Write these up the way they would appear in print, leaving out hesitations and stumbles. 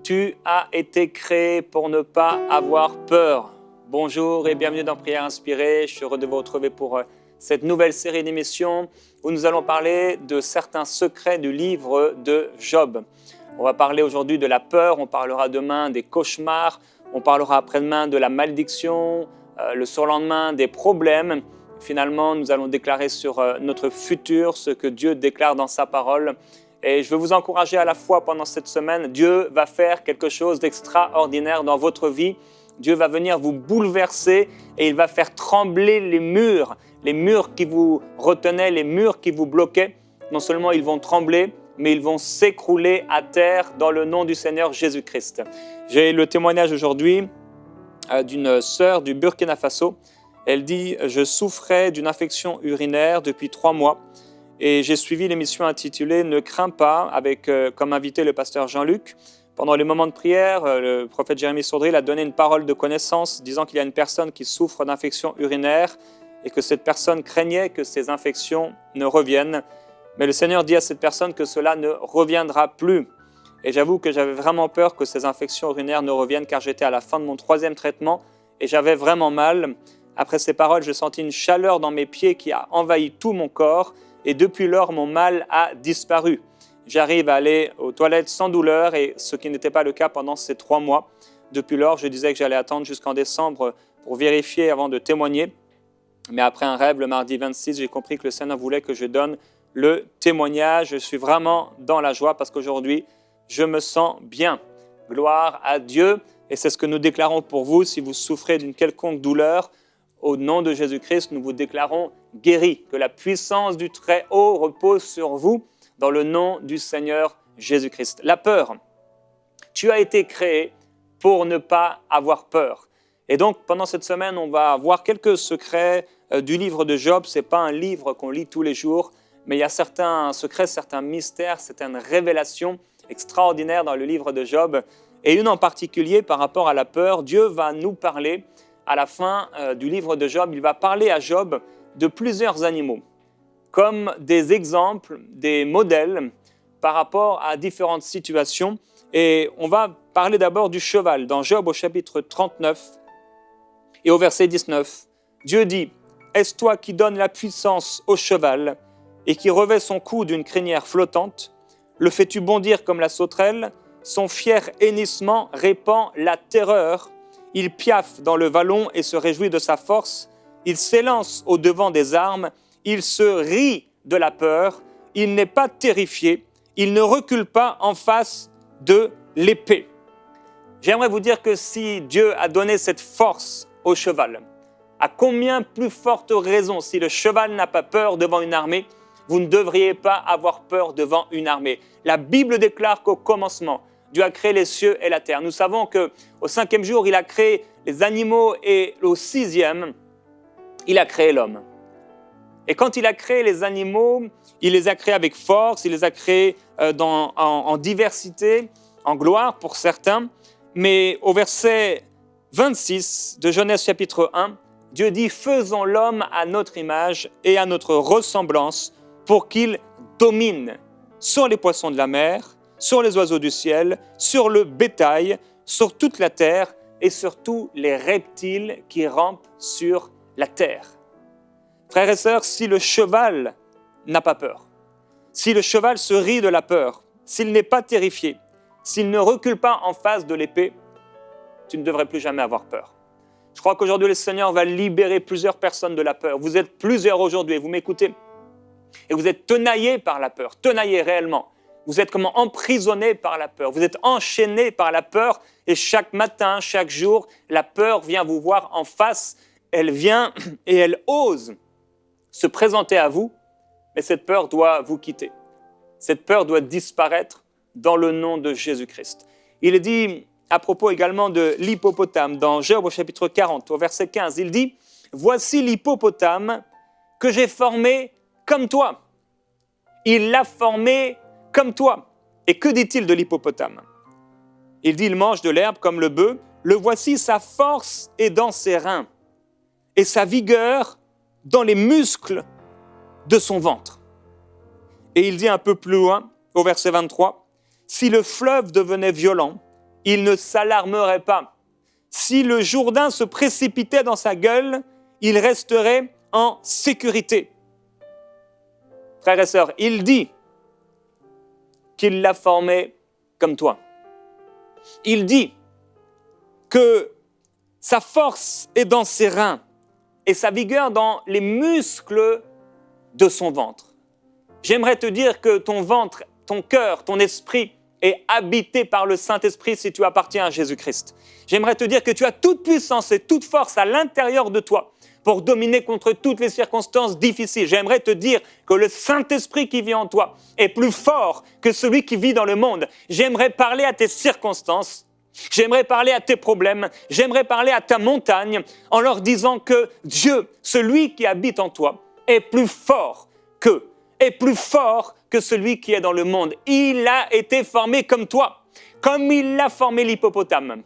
Tu as été créé pour ne pas avoir peur. Bonjour et bienvenue dans Prière Inspirée. Je suis heureux de vous retrouver pour cette nouvelle série d'émissions où nous allons parler de certains secrets du livre de Job. On va parler aujourd'hui de la peur, on parlera demain des cauchemars, on parlera après-demain de la malédiction, le surlendemain des problèmes. Finalement, nous allons déclarer sur notre futur ce que Dieu déclare dans sa parole. Et je veux vous encourager à la fois pendant cette semaine, Dieu va faire quelque chose d'extraordinaire dans votre vie. Dieu va venir vous bouleverser et il va faire trembler les murs qui vous retenaient, les murs qui vous bloquaient. Non seulement ils vont trembler, mais ils vont s'écrouler à terre dans le nom du Seigneur Jésus-Christ. J'ai le témoignage aujourd'hui d'une sœur du Burkina Faso. Elle dit « Je souffrais d'une infection urinaire depuis 3 mois. Et j'ai suivi l'émission intitulée « Ne crains pas » avec comme invité le pasteur Jean-Luc. Pendant les moments de prière, le prophète Jérémie Saudril a donné une parole de connaissance disant qu'il y a une personne qui souffre d'infection urinaire et que cette personne craignait que ces infections ne reviennent. Mais le Seigneur dit à cette personne que cela ne reviendra plus. Et j'avoue que j'avais vraiment peur que ces infections urinaires ne reviennent car j'étais à la fin de mon 3e traitement et j'avais vraiment mal. Après ces paroles, je sentis une chaleur dans mes pieds qui a envahi tout mon corps. Et depuis lors, mon mal a disparu. J'arrive à aller aux toilettes sans douleur, et ce qui n'était pas le cas pendant ces 3 mois. Depuis lors, je disais que j'allais attendre jusqu'en décembre pour vérifier avant de témoigner. Mais après un rêve, le mardi 26, j'ai compris que le Seigneur voulait que je donne le témoignage. Je suis vraiment dans la joie parce qu'aujourd'hui, je me sens bien. Gloire à Dieu. Et c'est ce que nous déclarons pour vous. Si vous souffrez d'une quelconque douleur, au nom de Jésus-Christ, nous vous déclarons guéris, que la puissance du Très-Haut repose sur vous dans le nom du Seigneur Jésus-Christ. La peur, tu as été créé pour ne pas avoir peur. Et donc, pendant cette semaine, on va voir quelques secrets du livre de Job. Ce n'est pas un livre qu'on lit tous les jours, mais il y a certains secrets, certains mystères, certaines révélations extraordinaires dans le livre de Job. Et une en particulier par rapport à la peur, Dieu va nous parler. À la fin du livre de Job, il va parler à Job de plusieurs animaux, comme des exemples, des modèles par rapport à différentes situations. Et on va parler d'abord du cheval. Dans Job au chapitre 39 et au verset 19, Dieu dit « Est-ce toi qui donnes la puissance au cheval et qui revêt son cou d'une crinière flottante? Le fais-tu bondir comme la sauterelle? Son fier hennissement répand la terreur. Il piaffe dans le vallon et se réjouit de sa force. Il s'élance au-devant des armes. Il se rit de la peur. Il n'est pas terrifié. Il ne recule pas en face de l'épée. » J'aimerais vous dire que si Dieu a donné cette force au cheval, à combien plus forte raison, si le cheval n'a pas peur devant une armée, vous ne devriez pas avoir peur devant une armée. La Bible déclare qu'au commencement, Dieu a créé les cieux et la terre. Nous savons qu'au 5e jour, il a créé les animaux et au 6e, il a créé l'homme. Et quand il a créé les animaux, il les a créés avec force, il les a créés en diversité, en gloire pour certains. Mais au verset 26 de Genèse chapitre 1, Dieu dit « Faisons l'homme à notre image et à notre ressemblance pour qu'il domine sur les poissons de la mer, sur les oiseaux du ciel, sur le bétail, sur toute la terre et sur tous les reptiles qui rampent sur la terre. » Frères et sœurs, si le cheval n'a pas peur, si le cheval se rit de la peur, s'il n'est pas terrifié, s'il ne recule pas en face de l'épée, tu ne devrais plus jamais avoir peur. Je crois qu'aujourd'hui, le Seigneur va libérer plusieurs personnes de la peur. Vous êtes plusieurs aujourd'hui et vous m'écoutez. Et vous êtes tenaillés par la peur, tenaillés réellement. Vous êtes comme emprisonnés par la peur. Vous êtes enchaînés par la peur et chaque matin, chaque jour, la peur vient vous voir en face. Elle vient et elle ose se présenter à vous, mais cette peur doit vous quitter. Cette peur doit disparaître dans le nom de Jésus-Christ. Il est dit à propos également de l'hippopotame dans Job au chapitre 40, au verset 15. Il dit « Voici l'hippopotame que j'ai formé comme toi. Il l'a formé comme toi. » Et que dit-il de l'hippopotame? Il dit « Il mange de l'herbe comme le bœuf. Le voici, sa force est dans ses reins et sa vigueur dans les muscles de son ventre. » Et il dit un peu plus loin, au verset 23, « Si le fleuve devenait violent, il ne s'alarmerait pas. Si le Jourdain se précipitait dans sa gueule, il resterait en sécurité. Frères et sœurs, il dit qu'il l'a formé comme toi. Il dit que sa force est dans ses reins et sa vigueur dans les muscles de son ventre. J'aimerais te dire que ton ventre, ton cœur, ton esprit est habité par le Saint-Esprit si tu appartiens à Jésus-Christ. J'aimerais te dire que tu as toute puissance et toute force à l'intérieur de toi pour dominer contre toutes les circonstances difficiles. J'aimerais te dire que le Saint-Esprit qui vit en toi est plus fort que celui qui vit dans le monde. J'aimerais parler à tes circonstances, j'aimerais parler à tes problèmes, j'aimerais parler à ta montagne en leur disant que Dieu, celui qui habite en toi, est plus fort que celui qui est dans le monde. Il a été formé comme toi, comme il a formé l'hippopotame,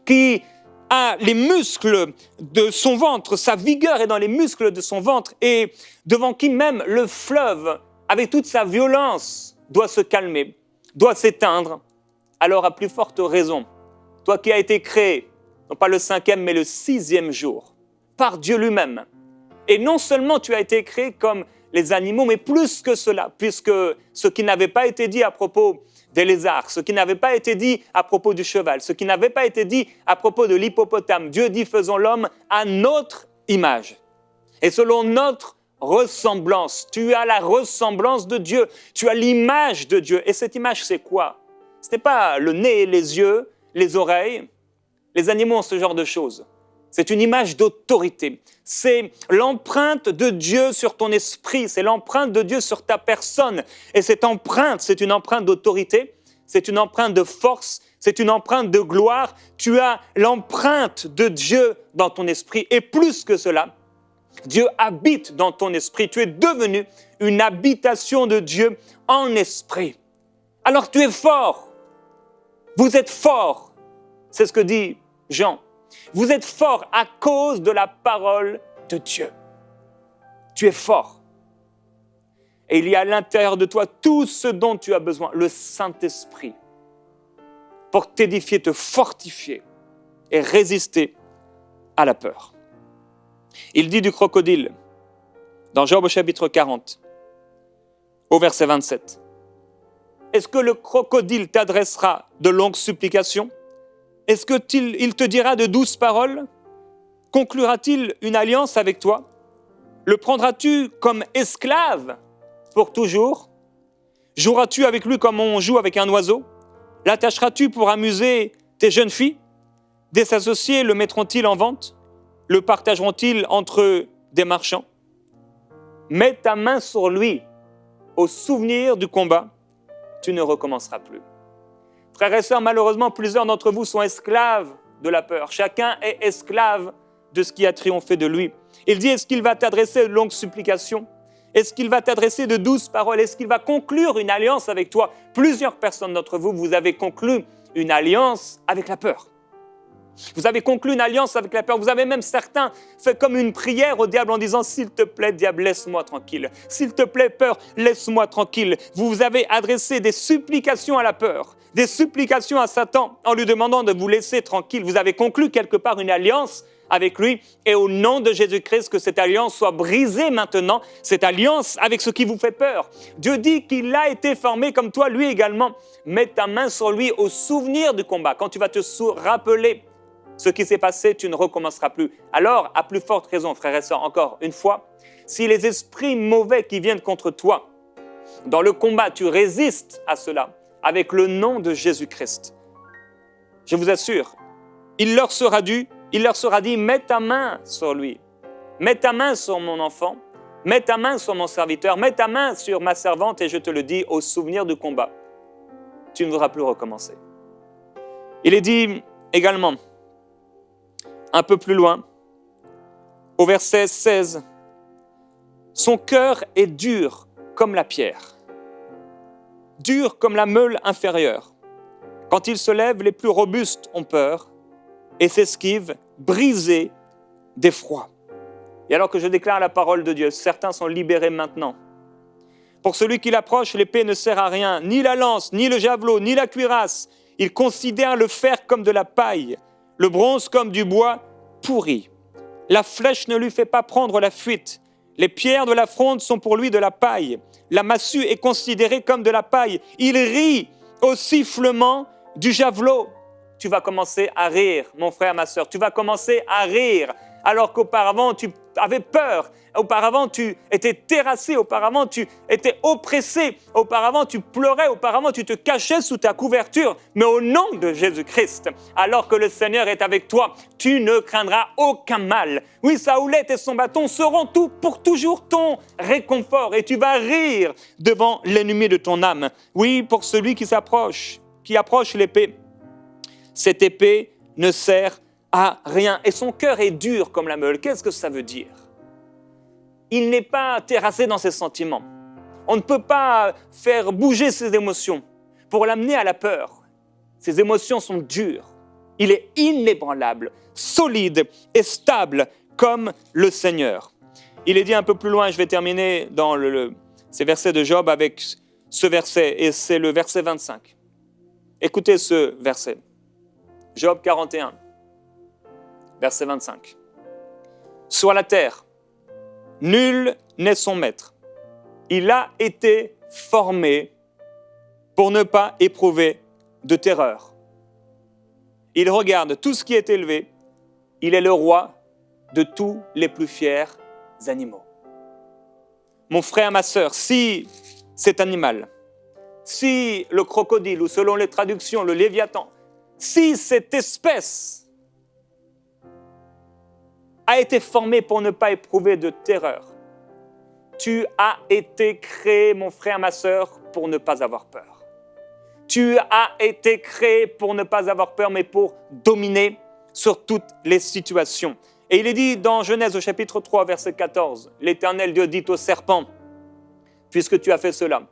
qui a les muscles de son ventre, sa vigueur est dans les muscles de son ventre, et devant qui même le fleuve, avec toute sa violence, doit se calmer, doit s'éteindre. Alors à plus forte raison, toi qui as été créé, non pas le 5e, mais le 6e jour, par Dieu lui-même, et non seulement tu as été créé comme les animaux, mais plus que cela, puisque ce qui n'avait pas été dit à propos des lézards, ce qui n'avait pas été dit à propos du cheval, ce qui n'avait pas été dit à propos de l'hippopotame, Dieu dit « faisons l'homme à notre image ». Et selon notre ressemblance, tu as la ressemblance de Dieu, tu as l'image de Dieu. Et cette image, c'est quoi? Ce n'est pas le nez, les yeux, les oreilles. Les animaux ont ce genre de choses. C'est une image d'autorité. C'est l'empreinte de Dieu sur ton esprit. C'est l'empreinte de Dieu sur ta personne. Et cette empreinte, c'est une empreinte d'autorité. C'est une empreinte de force. C'est une empreinte de gloire. Tu as l'empreinte de Dieu dans ton esprit. Et plus que cela, Dieu habite dans ton esprit. Tu es devenu une habitation de Dieu en esprit. Alors tu es fort. Vous êtes fort. C'est ce que dit Jean. Vous êtes fort à cause de la parole de Dieu. Tu es fort. Et il y a à l'intérieur de toi tout ce dont tu as besoin, le Saint-Esprit, pour t'édifier, te fortifier et résister à la peur. Il dit du crocodile, dans Job au chapitre 40, au verset 27, « Est-ce que le crocodile t'adressera de longues supplications ? Est-ce qu'il te dira de douces paroles? Conclura-t-il une alliance avec toi? Le prendras-tu comme esclave pour toujours? Joueras-tu avec lui comme on joue avec un oiseau? L'attacheras-tu pour amuser tes jeunes filles? Des associés le mettront-ils en vente? Le partageront-ils entre des marchands? Mets ta main sur lui. Au souvenir du combat, tu ne recommenceras plus. Frères et sœurs, malheureusement, plusieurs d'entre vous sont esclaves de la peur. Chacun est esclave de ce qui a triomphé de lui. Il dit, est-ce qu'il va t'adresser de longues supplications? Est-ce qu'il va t'adresser de douces paroles? Est-ce qu'il va conclure une alliance avec toi? Plusieurs personnes d'entre vous, vous avez conclu une alliance avec la peur. Vous avez conclu une alliance avec la peur. Vous avez même certains fait comme une prière au diable en disant « S'il te plaît, diable, laisse-moi tranquille. S'il te plaît, peur, laisse-moi tranquille. » Vous avez adressé des supplications à la peur, des supplications à Satan en lui demandant de vous laisser tranquille. Vous avez conclu quelque part une alliance avec lui et au nom de Jésus-Christ, que cette alliance soit brisée maintenant, cette alliance avec ce qui vous fait peur. Dieu dit qu'il a été formé comme toi, lui également. Mets ta main sur lui au souvenir du combat. Quand tu vas te rappeler ce qui s'est passé, tu ne recommenceras plus. Alors, à plus forte raison, frères et sœurs, encore une fois, si les esprits mauvais qui viennent contre toi, dans le combat, tu résistes à cela avec le nom de Jésus-Christ, je vous assure, il leur sera dit, mets ta main sur lui, mets ta main sur mon enfant, mets ta main sur mon serviteur, mets ta main sur ma servante et je te le dis, au souvenir du combat, tu ne voudras plus recommencer. Il est dit également, un peu plus loin, au verset 16, « Son cœur est dur comme la pierre, dur comme la meule inférieure. Quand il se lève, les plus robustes ont peur et s'esquivent, brisés d'effroi. » Et alors que je déclare la parole de Dieu, certains sont libérés maintenant. Pour celui qui l'approche, l'épée ne sert à rien, ni la lance, ni le javelot, ni la cuirasse. Il considère le fer comme de la paille, le bronze comme du bois pourri. La flèche ne lui fait pas prendre la fuite. Les pierres de la fronde sont pour lui de la paille. La massue est considérée comme de la paille. Il rit au sifflement du javelot. Tu vas commencer à rire, mon frère, ma sœur. Tu vas commencer à rire alors qu'auparavant, tu avais peur. Auparavant, tu étais terrassé. Auparavant, tu étais oppressé. Auparavant, tu pleurais. Auparavant, tu te cachais sous ta couverture. Mais au nom de Jésus-Christ, alors que le Seigneur est avec toi, tu ne craindras aucun mal. Oui, sa houlette et son bâton seront tout pour toujours ton réconfort. Et tu vas rire devant l'ennemi de ton âme. Oui, pour celui qui approche l'épée. Cette épée ne sert à rien. Et son cœur est dur comme la meule. Qu'est-ce que ça veut dire? Il n'est pas terrassé dans ses sentiments. On ne peut pas faire bouger ses émotions pour l'amener à la peur. Ses émotions sont dures. Il est inébranlable, solide et stable comme le Seigneur. Il est dit un peu plus loin, je vais terminer dans ces versets de Job avec ce verset, et c'est le verset 25. Écoutez ce verset. Job 41, verset 25. Sur la terre, nul n'est son maître. Il a été formé pour ne pas éprouver de terreur. Il regarde tout ce qui est élevé. Il est le roi de tous les plus fiers animaux. Mon frère, ma sœur, si cet animal, si le crocodile, ou selon les traductions, le léviathan, si cette espèce a été formée pour ne pas éprouver de terreur, tu as été créé, mon frère, ma sœur, pour ne pas avoir peur. Tu as été créé pour ne pas avoir peur, mais pour dominer sur toutes les situations. Et il est dit dans Genèse au chapitre 3, verset 14, l'Éternel Dieu dit au serpent, puisque tu as fait cela,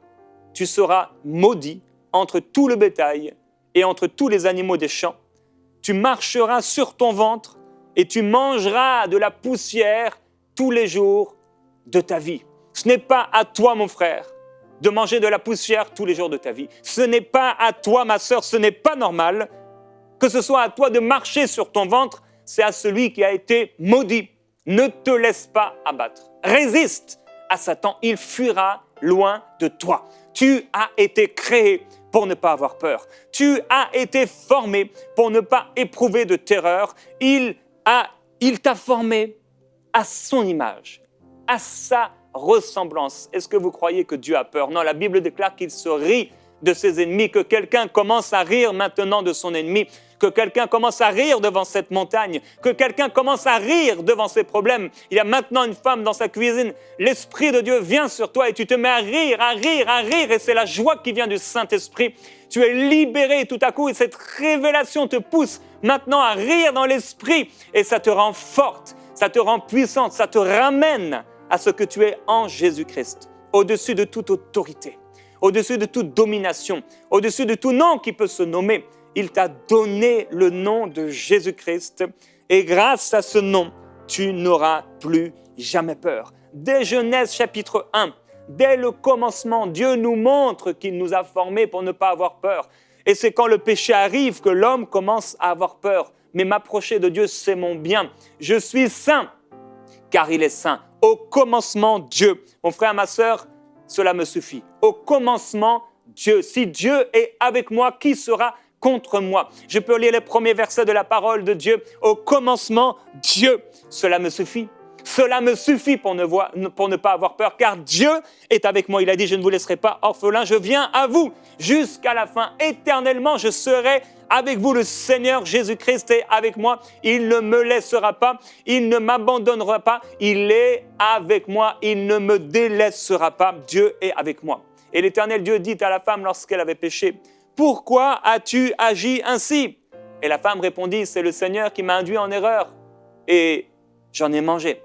tu seras maudit entre tout le bétail et entre tous les animaux des champs. Tu marcheras sur ton ventre et tu mangeras de la poussière tous les jours de ta vie. Ce n'est pas à toi, mon frère, de manger de la poussière tous les jours de ta vie. Ce n'est pas à toi, ma sœur, ce n'est pas normal que ce soit à toi de marcher sur ton ventre. C'est à celui qui a été maudit. Ne te laisse pas abattre. Résiste à Satan, il fuira loin de toi. Tu as été créé pour ne pas avoir peur. Tu as été formé pour ne pas éprouver de terreur. Il t'a formé à son image, à sa ressemblance. Est-ce que vous croyez que Dieu a peur? Non, la Bible déclare qu'il se rit de ses ennemis, que quelqu'un commence à rire maintenant de son ennemi, que quelqu'un commence à rire devant cette montagne, que quelqu'un commence à rire devant ses problèmes. Il y a maintenant une femme dans sa cuisine, l'Esprit de Dieu vient sur toi et tu te mets à rire, à rire, à rire, et c'est la joie qui vient du Saint-Esprit. Tu es libéré tout à coup et cette révélation te pousse maintenant à rire dans l'Esprit et ça te rend forte, ça te rend puissante, ça te ramène à ce que tu es en Jésus-Christ, au-dessus de toute autorité, au-dessus de toute domination, au-dessus de tout nom qui peut se nommer. Il t'a donné le nom de Jésus-Christ et grâce à ce nom, tu n'auras plus jamais peur. Dès Genèse chapitre 1, dès le commencement, Dieu nous montre qu'il nous a formés pour ne pas avoir peur. Et c'est quand le péché arrive que l'homme commence à avoir peur. Mais m'approcher de Dieu, c'est mon bien. Je suis saint, car il est saint. Au commencement, Dieu. Mon frère, ma sœur, cela me suffit. Au commencement, Dieu. Si Dieu est avec moi, qui sera contre moi? Je peux lire les premiers versets de la parole de Dieu. Au commencement, Dieu. Cela me suffit. Cela me suffit pour ne pas avoir peur, car Dieu est avec moi. Il a dit, je ne vous laisserai pas orphelin, je viens à vous jusqu'à la fin. Éternellement, je serai avec vous. Le Seigneur Jésus-Christ est avec moi. Il ne me laissera pas, il ne m'abandonnera pas. Il est avec moi, il ne me délaissera pas. Dieu est avec moi. Et l'Éternel Dieu dit à la femme lorsqu'elle avait péché, « Pourquoi as-tu agi ainsi ?» Et la femme répondit, « C'est le Seigneur qui m'a induit en erreur et j'en ai mangé. »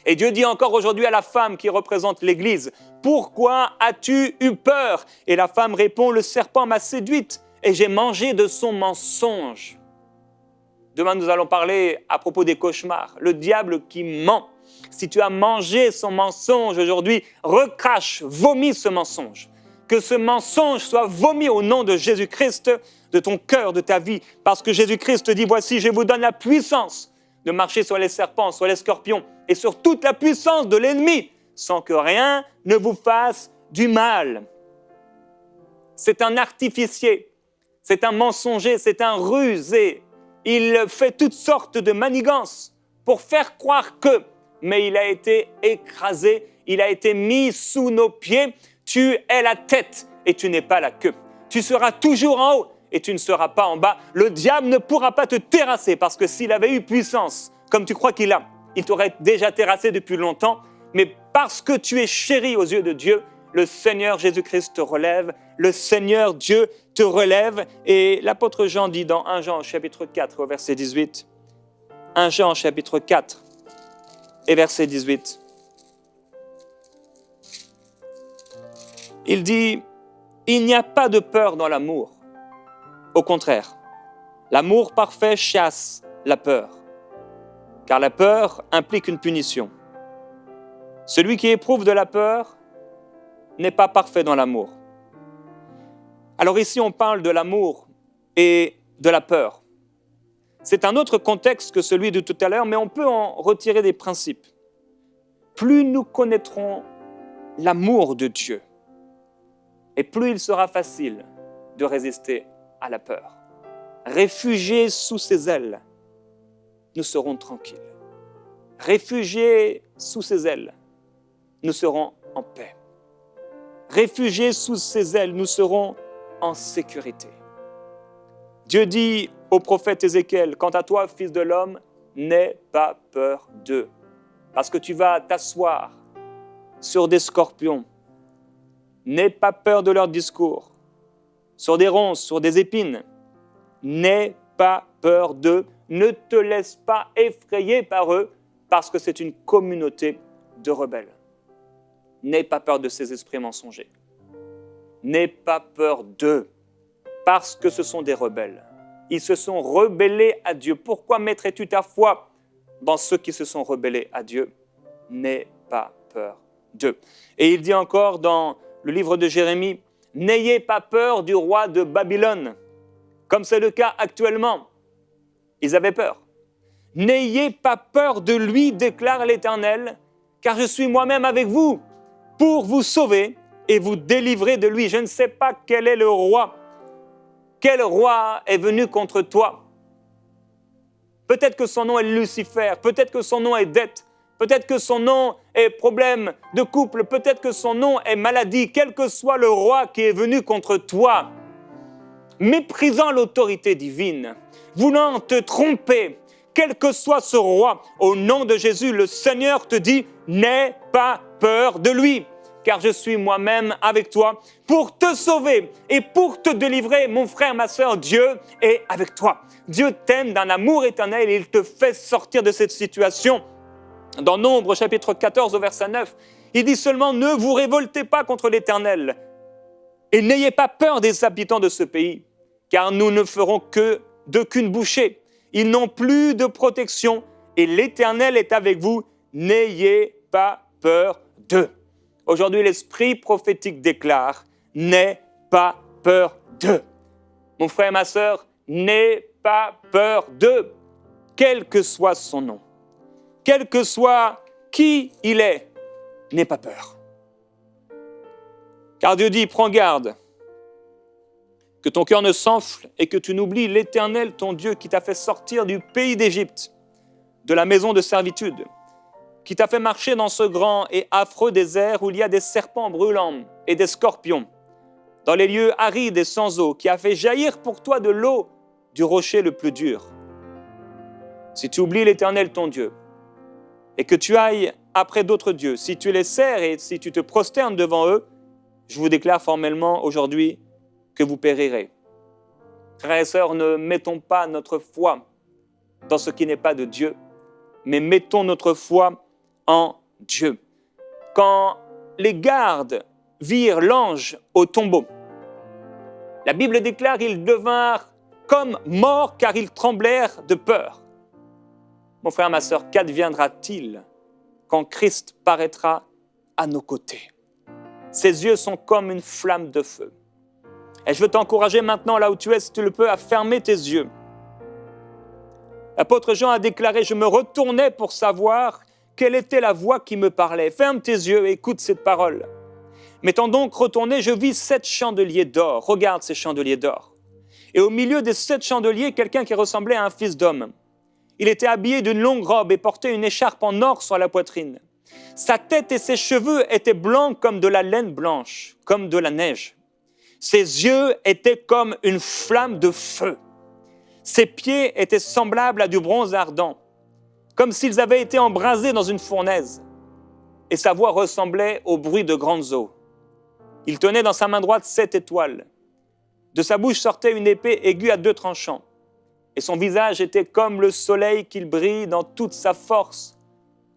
Et Dieu dit encore aujourd'hui à la femme qui représente l'Église, « Pourquoi as-tu eu peur ?» Et la femme répond, « Le serpent m'a séduite et j'ai mangé de son mensonge. » Demain, nous allons parler à propos des cauchemars, le diable qui ment. Si tu as mangé son mensonge aujourd'hui, recrache, vomis ce mensonge. que ce mensonge soit vomi au nom de Jésus-Christ, de ton cœur, de ta vie. Parce que Jésus-Christ dit, voici, je vous donne la puissance de marcher sur les serpents, sur les scorpions et sur toute la puissance de l'ennemi, sans que rien ne vous fasse du mal. C'est un artificier, c'est un mensonger, c'est un rusé. Il fait toutes sortes de manigances pour faire croire que, mais il a été écrasé, il a été mis sous nos pieds. Tu es la tête et tu n'es pas la queue. Tu seras toujours en haut et tu ne seras pas en bas. Le diable ne pourra pas te terrasser parce que s'il avait eu puissance, comme tu crois qu'il a, il t'aurait déjà terrassé depuis longtemps. Mais parce que tu es chéri aux yeux de Dieu, le Seigneur Jésus-Christ te relève, le Seigneur Dieu te relève. Et l'apôtre Jean dit dans 1 Jean chapitre 4 au verset 18, 1 Jean chapitre 4 et verset 18, il dit, il n'y a pas de peur dans l'amour. Au contraire, l'amour parfait chasse la peur, car la peur implique une punition. Celui qui éprouve de la peur n'est pas parfait dans l'amour. Alors ici, on parle de l'amour et de la peur. C'est un autre contexte que celui de tout à l'heure, mais on peut en retirer des principes. Plus nous connaîtrons l'amour de Dieu, et plus il sera facile de résister à la peur. Réfugiés sous ses ailes, nous serons tranquilles. Réfugiés sous ses ailes, nous serons en paix. Réfugiés sous ses ailes, nous serons en sécurité. Dieu dit au prophète Ézéchiel, quant à toi, fils de l'homme, n'aie pas peur d'eux, parce que tu vas t'asseoir sur des scorpions. N'aie pas peur de leur discours, sur des ronces, sur des épines. N'aie pas peur d'eux, ne te laisse pas effrayer par eux, parce que c'est une communauté de rebelles. N'aie pas peur de ces esprits mensongers. N'aie pas peur d'eux, parce que ce sont des rebelles. Ils se sont rebellés à Dieu. Pourquoi mettrais-tu ta foi dans ceux qui se sont rebellés à Dieu? N'aie pas peur d'eux. Et il dit encore dans le livre de Jérémie, « N'ayez pas peur du roi de Babylone, comme c'est le cas actuellement. » Ils avaient peur. « N'ayez pas peur de lui, déclare l'Éternel, car je suis moi-même avec vous pour vous sauver et vous délivrer de lui. » Je ne sais pas quel est le roi. Quel roi est venu contre toi? Peut-être que son nom est Lucifer, peut-être que son nom est dette, peut-être que son nom est problème de couple, peut-être que son nom est maladie, quel que soit le roi qui est venu contre toi, méprisant l'autorité divine, voulant te tromper, quel que soit ce roi, au nom de Jésus, le Seigneur te dit, n'aie pas peur de lui, car je suis moi-même avec toi pour te sauver et pour te délivrer, mon frère, ma sœur, Dieu est avec toi. Dieu t'aime d'un amour éternel et il te fait sortir de cette situation. Dans Nombre, chapitre 14, au verset 9, il dit seulement « Ne vous révoltez pas contre l'Éternel et n'ayez pas peur des habitants de ce pays, car nous ne ferons que d'aucune bouchée. Ils n'ont plus de protection et l'Éternel est avec vous. N'ayez pas peur d'eux. » Aujourd'hui, l'esprit prophétique déclare « N'aie pas peur d'eux. » Mon frère et ma sœur, n'aie pas peur d'eux, quel que soit son nom. Quel que soit qui il est, n'aie pas peur. Car Dieu dit, prends garde, que ton cœur ne s'enfle et que tu n'oublies l'Éternel, ton Dieu, qui t'a fait sortir du pays d'Égypte, de la maison de servitude, qui t'a fait marcher dans ce grand et affreux désert où il y a des serpents brûlants et des scorpions, dans les lieux arides et sans eau, qui a fait jaillir pour toi de l'eau du rocher le plus dur. Si tu oublies l'Éternel, ton Dieu, et que tu ailles après d'autres dieux, si tu les sers et si tu te prosternes devant eux, je vous déclare formellement aujourd'hui que vous périrez. Frères et sœurs, ne mettons pas notre foi dans ce qui n'est pas de Dieu, mais mettons notre foi en Dieu. Quand les gardes virent l'ange au tombeau, la Bible déclare qu'ils devinrent comme morts car ils tremblèrent de peur. Mon frère, ma sœur, qu'adviendra-t-il quand Christ paraîtra à nos côtés? Ses yeux sont comme une flamme de feu. Et je veux t'encourager maintenant, là où tu es, si tu le peux, à fermer tes yeux. L'apôtre Jean a déclaré, je me retournais pour savoir quelle était la voix qui me parlait. Ferme tes yeux et écoute cette parole. M'étant donc retourné, je vis 7 chandeliers d'or. Regarde ces chandeliers d'or. Et au milieu des 7 chandeliers, quelqu'un qui ressemblait à un fils d'homme. Il était habillé d'une longue robe et portait une écharpe en or sur la poitrine. Sa tête et ses cheveux étaient blancs comme de la laine blanche, comme de la neige. Ses yeux étaient comme une flamme de feu. Ses pieds étaient semblables à du bronze ardent, comme s'ils avaient été embrasés dans une fournaise. Et sa voix ressemblait au bruit de grandes eaux. Il tenait dans sa main droite 7 étoiles. De sa bouche sortait une épée aiguë à 2 tranchants. Et son visage était comme le soleil qu'il brille dans toute sa force.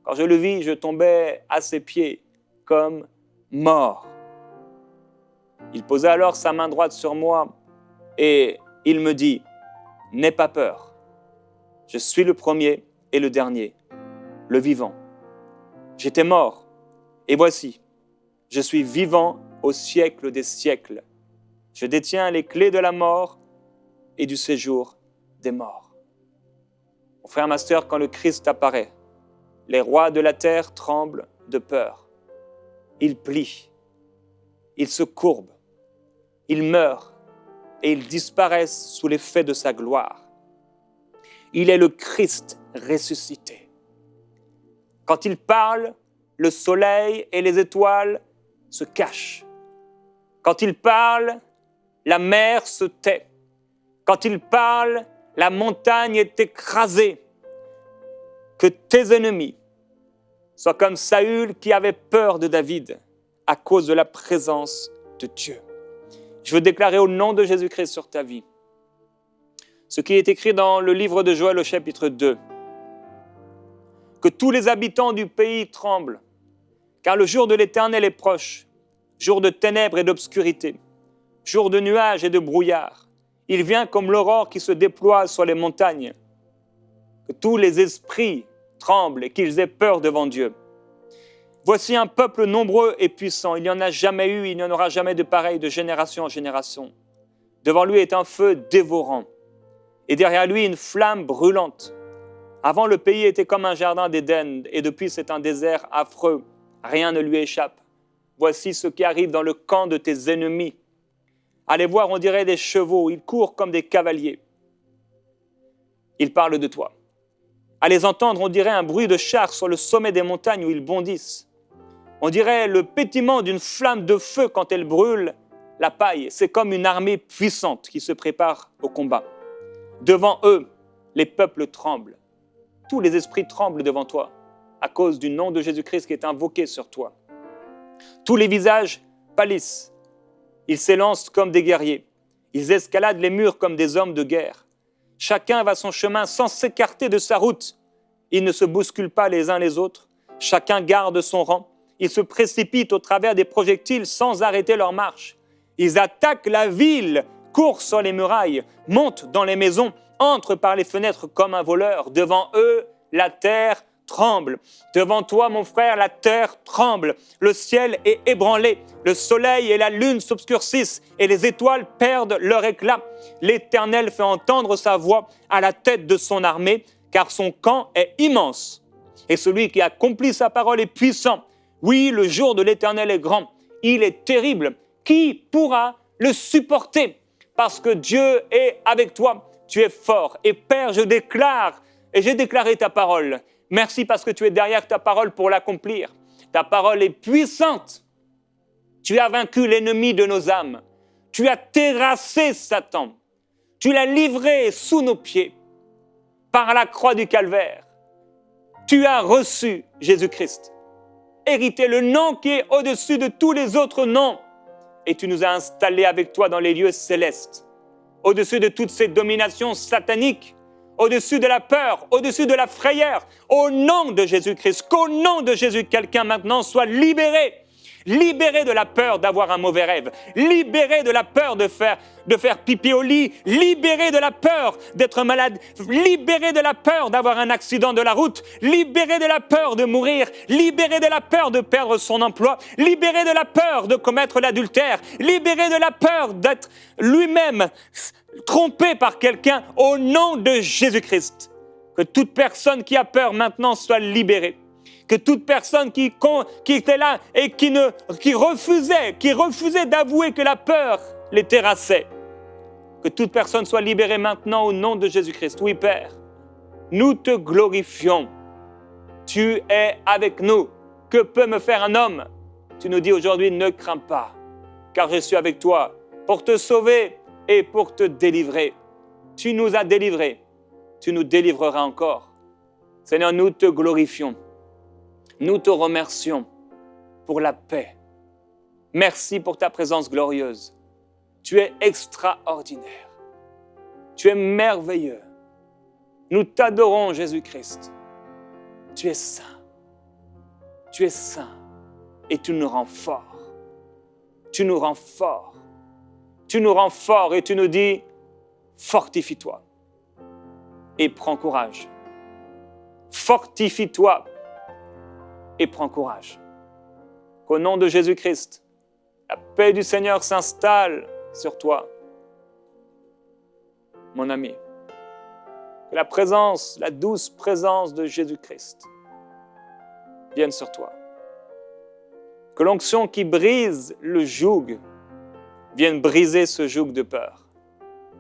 Quand je le vis, je tombais à ses pieds comme mort. Il posa alors sa main droite sur moi et il me dit, « N'aie pas peur, je suis le premier et le dernier, le vivant. J'étais mort et voici, je suis vivant au siècle des siècles. Je détiens les clés de la mort et du séjour des morts. » Mon frère, ma sœur, quand le Christ apparaît, les rois de la terre tremblent de peur. Ils plient, ils se courbent, ils meurent et ils disparaissent sous l'effet de sa gloire. Il est le Christ ressuscité. Quand il parle, le soleil et les étoiles se cachent. Quand il parle, la mer se tait. Quand il parle, la montagne est écrasée. Que tes ennemis soient comme Saül qui avait peur de David à cause de la présence de Dieu. Je veux déclarer au nom de Jésus-Christ sur ta vie ce qui est écrit dans le livre de Joël au chapitre 2. Que tous les habitants du pays tremblent, car le jour de l'Éternel est proche, jour de ténèbres et d'obscurité, jour de nuages et de brouillard. Il vient comme l'aurore qui se déploie sur les montagnes. Que tous les esprits tremblent et qu'ils aient peur devant Dieu. Voici un peuple nombreux et puissant. Il n'y en a jamais eu, il n'y en aura jamais de pareil de génération en génération. Devant lui est un feu dévorant et derrière lui une flamme brûlante. Avant, le pays était comme un jardin d'Éden et depuis c'est un désert affreux. Rien ne lui échappe. Voici ce qui arrive dans le camp de tes ennemis. Allez voir, on dirait des chevaux, ils courent comme des cavaliers. Ils parlent de toi. À les entendre, on dirait un bruit de chars sur le sommet des montagnes où ils bondissent. On dirait le pétillement d'une flamme de feu quand elle brûle la paille. C'est comme une armée puissante qui se prépare au combat. Devant eux, les peuples tremblent. Tous les esprits tremblent devant toi à cause du nom de Jésus-Christ qui est invoqué sur toi. Tous les visages pâlissent. Ils s'élancent comme des guerriers. Ils escaladent les murs comme des hommes de guerre. Chacun va son chemin sans s'écarter de sa route. Ils ne se bousculent pas les uns les autres. Chacun garde son rang. Ils se précipitent au travers des projectiles sans arrêter leur marche. Ils attaquent la ville, courent sur les murailles, montent dans les maisons, entrent par les fenêtres comme un voleur. Devant eux, la terre tremble. Devant toi, mon frère, la terre tremble. Le ciel est ébranlé. Le soleil et la lune s'obscurcissent et les étoiles perdent leur éclat. L'Éternel fait entendre sa voix à la tête de son armée, car son camp est immense. Et celui qui accomplit sa parole est puissant. Oui, le jour de l'Éternel est grand. Il est terrible. Qui pourra le supporter? Parce que Dieu est avec toi. Tu es fort. Et Père, je déclare, et j'ai déclaré ta parole. Merci parce que tu es derrière ta parole pour l'accomplir. Ta parole est puissante. Tu as vaincu l'ennemi de nos âmes. Tu as terrassé Satan. Tu l'as livré sous nos pieds par la croix du calvaire. Tu as reçu Jésus-Christ, hérité le nom qui est au-dessus de tous les autres noms. Et tu nous as installés avec toi dans les lieux célestes, au-dessus de toutes ces dominations sataniques, au-dessus de la peur, au-dessus de la frayeur, au nom de Jésus-Christ, qu'au nom de Jésus, quelqu'un maintenant soit libéré. libéré de la peur d'avoir un mauvais rêve, libéré de la peur de faire pipi au lit, libéré de la peur d'être malade, libéré de la peur d'avoir un accident de la route, libéré de la peur de mourir, libéré de la peur de perdre son emploi, libéré de la peur de commettre l'adultère, libéré de la peur d'être lui-même trompé par quelqu'un au nom de Jésus-Christ. Que toute personne qui a peur maintenant soit libérée. Que toute personne qui était là et qui refusait d'avouer que la peur les terrassait, que toute personne soit libérée maintenant au nom de Jésus-Christ. Oui, Père, nous te glorifions. Tu es avec nous. Que peut me faire un homme? Tu nous dis aujourd'hui, ne crains pas, car je suis avec toi pour te sauver et pour te délivrer. Tu nous as délivrés. Tu nous délivreras encore. Seigneur, nous te glorifions. Nous te remercions pour la paix. Merci pour ta présence glorieuse. Tu es extraordinaire. Tu es merveilleux. Nous t'adorons, Jésus-Christ. Tu es saint. Tu es saint. Et tu nous rends forts. Tu nous rends forts. Tu nous rends forts et tu nous dis, fortifie-toi. Et prends courage. Fortifie-toi et prends courage. Qu'au nom de Jésus-Christ, la paix du Seigneur s'installe sur toi, mon ami. Que la présence, la douce présence de Jésus-Christ vienne sur toi. Que l'onction qui brise le joug vienne briser ce joug de peur,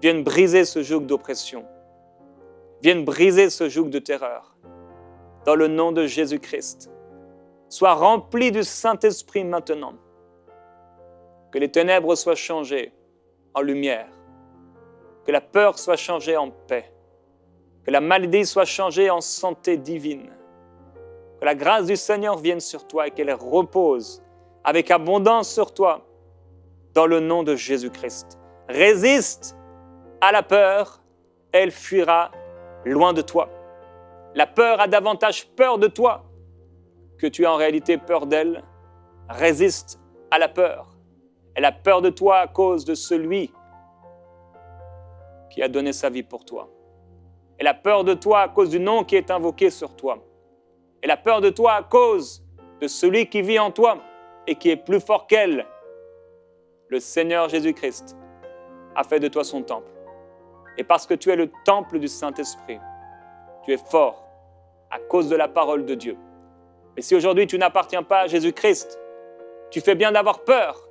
vienne briser ce joug d'oppression, vienne briser ce joug de terreur. Dans le nom de Jésus-Christ, sois rempli du Saint-Esprit maintenant. Que les ténèbres soient changées en lumière. Que la peur soit changée en paix. Que la maladie soit changée en santé divine. Que la grâce du Seigneur vienne sur toi et qu'elle repose avec abondance sur toi. Dans le nom de Jésus-Christ. Résiste à la peur, elle fuira loin de toi. La peur a davantage peur de toi que tu as en réalité peur d'elle. Résiste à la peur. Elle a peur de toi à cause de celui qui a donné sa vie pour toi. Elle a peur de toi à cause du nom qui est invoqué sur toi. Elle a peur de toi à cause de celui qui vit en toi et qui est plus fort qu'elle. Le Seigneur Jésus-Christ a fait de toi son temple. Et parce que tu es le temple du Saint-Esprit, tu es fort à cause de la parole de Dieu. Mais si aujourd'hui tu n'appartiens pas à Jésus-Christ, tu fais bien d'avoir peur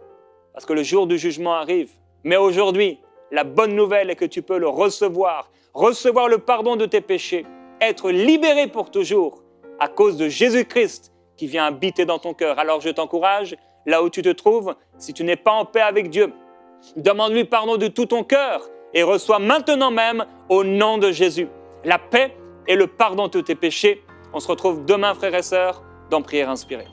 parce que le jour du jugement arrive. Mais aujourd'hui, la bonne nouvelle est que tu peux le recevoir le pardon de tes péchés, être libéré pour toujours à cause de Jésus-Christ qui vient habiter dans ton cœur. Alors je t'encourage, là où tu te trouves, si tu n'es pas en paix avec Dieu, demande-lui pardon de tout ton cœur et reçois maintenant même au nom de Jésus la paix et le pardon de tes péchés. On se retrouve demain, frères et sœurs, dans Prière Inspirée.